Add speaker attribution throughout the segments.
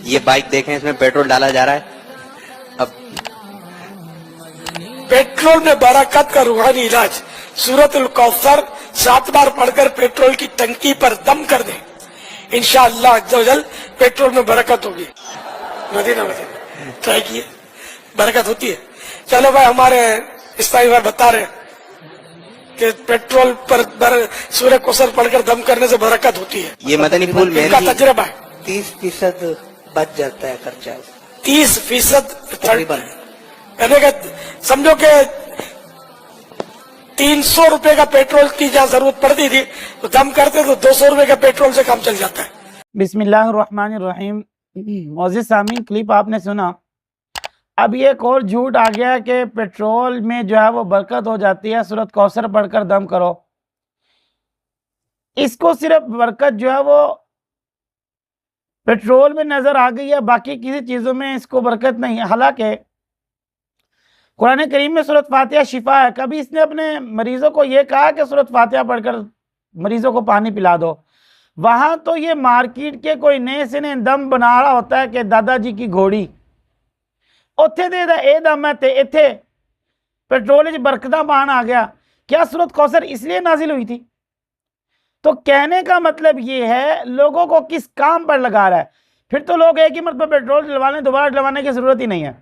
Speaker 1: یہ بائک دیکھیں، اس میں پیٹرول ڈالا جا رہا ہے. اب
Speaker 2: پیٹرول میں برکت کا روحانی علاج سورۃ الکوثر 7 بار پڑھ کر پیٹرول کی ٹنکی پر دم کر دیں، انشاءاللہ عز و جل پیٹرول میں برکت ہوگی. مدینہ ٹرائی کیے، برکت ہوتی ہے. چلو بھائی، ہمارے اسلامی بھائی بتا رہے ہیں کہ پیٹرول پر سورہ کوثر پڑھ کر دم کرنے سے برکت ہوتی ہے.
Speaker 1: یہ مدنی پھول
Speaker 2: ان کا تجربہ ہے.
Speaker 3: 30% بچ جاتا ہے خرچہ.
Speaker 2: 30%
Speaker 3: تقریباً.
Speaker 2: کہنے کا سمجھو کہ 300 روپے کا پیٹرول کی جہاں ضرورت پڑتی تھی تو دم کرتے تو 200 روپے کا پیٹرول سے کام چل جاتا ہے.
Speaker 4: بسم اللہ الرحمن الرحیم. معزز سامعین، کلپ آپ نے سنا. اب یہ ایک اور جھوٹ آ گیا کہ پیٹرول میں جو ہے وہ برکت ہو جاتی ہے، سورۃ کوثر پڑھ کر دم کرو. اس کو صرف برکت جو ہے وہ پیٹرول میں نظر آ گئی ہے، باقی کسی چیزوں میں اس کو برکت نہیں ہے. حالانکہ قرآن کریم میں سورۃ فاتحہ شفا ہے. کبھی اس نے اپنے مریضوں کو یہ کہا کہ سورۃ فاتحہ پڑھ کر مریضوں کو پانی پلا دو. وہاں تو یہ مارکیٹ کے کوئی نئے سے نئے دم بنا رہا ہوتا ہے کہ دادا جی کی گھوڑی اتھے دے دا اے دم ہے تے اتھے پیٹرول وچ برکتاں پان آ گیا. کیا سورۃ کوثر اس لیے نازل ہوئی تھی؟ تو کہنے کا مطلب یہ ہے لوگوں کو کس کام پر لگا رہا ہے. پھر تو لوگ ایک ہی مرتبہ پیٹرول ڈلوانے، دوبارہ ڈلوانے کی ضرورت ہی نہیں ہے.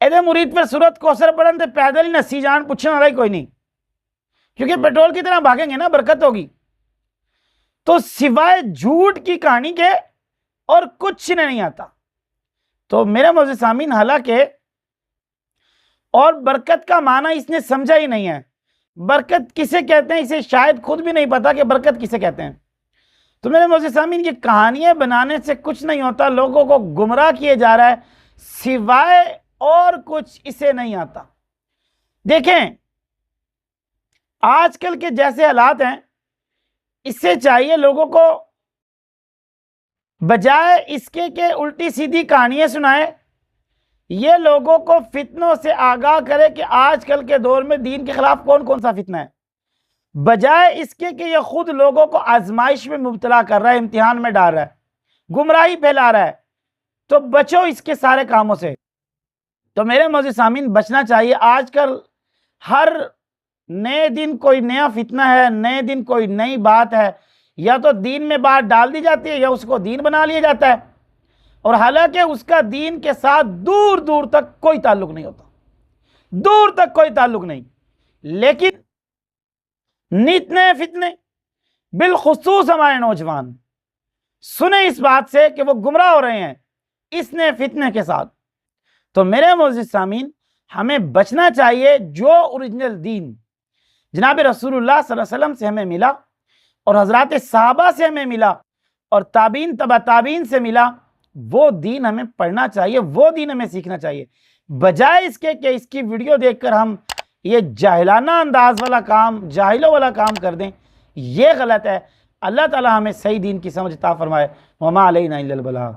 Speaker 4: ایدے مرید پر سورۃ کوثر پڑھن تے پیدل ہی نسی جان، پوچھنے والا ہی کوئی نہیں، کیونکہ پیٹرول کی طرح بھاگیں گے نا، برکت ہوگی. تو سوائے جھوٹ کی کہانی کے اور کچھ نہیں آتا. تو میرے معزز سامعین، حالانکہ اور برکت کا معنی اس نے سمجھا ہی نہیں ہے. برکت کسے کہتے ہیں اسے شاید خود بھی نہیں پتا کہ برکت کسے کہتے ہیں. تو میرے معزز سامعین، یہ کہانیاں بنانے سے کچھ نہیں ہوتا، لوگوں کو گمراہ کیے جا رہا ہے، سوائے اور کچھ اسے نہیں آتا. دیکھیں آج کل کے جیسے حالات ہیں، اس سے چاہیے لوگوں کو بجائے اس کے کہ الٹی سیدھی کہانیاں سنائے، یہ لوگوں کو فتنوں سے آگاہ کرے کہ آج کل کے دور میں دین کے خلاف کون کون سا فتنہ ہے، بجائے اس کے کہ یہ خود لوگوں کو آزمائش میں مبتلا کر رہا ہے، امتحان میں ڈال رہا ہے، گمراہی پھیلا رہا ہے. تو بچو اس کے سارے کاموں سے. تو میرے معزز سامعین، بچنا چاہیے. آج کل ہر نئے دن کوئی نیا فتنہ ہے، نئے دن کوئی نئی بات ہے، یا تو دین میں بات ڈال دی جاتی ہے یا اس کو دین بنا لیا جاتا ہے، اور حالانکہ اس کا دین کے ساتھ دور دور تک کوئی تعلق نہیں ہوتا، دور تک کوئی تعلق نہیں. لیکن نت نئے فتنے، بالخصوص ہمارے نوجوان سنیں اس بات سے کہ وہ گمراہ ہو رہے ہیں اس نئے فتنے کے ساتھ. تو میرے معزز سامعین، ہمیں بچنا چاہیے. جو اوریجنل دین جناب رسول اللہ صلی اللہ علیہ وسلم سے ہمیں ملا اور حضرات صحابہ سے ہمیں ملا اور تابعین تبع تابعین سے ملا، وہ دین ہمیں پڑھنا چاہیے، وہ دین ہمیں سیکھنا چاہیے، بجائے اس کے کہ اس کی ویڈیو دیکھ کر ہم یہ جاہلانہ انداز والا کام، جاہلوں والا کام کر دیں. یہ غلط ہے. اللہ تعالی ہمیں صحیح دین کی سمجھ عطا فرمائے. وما علینا الا البلاغ.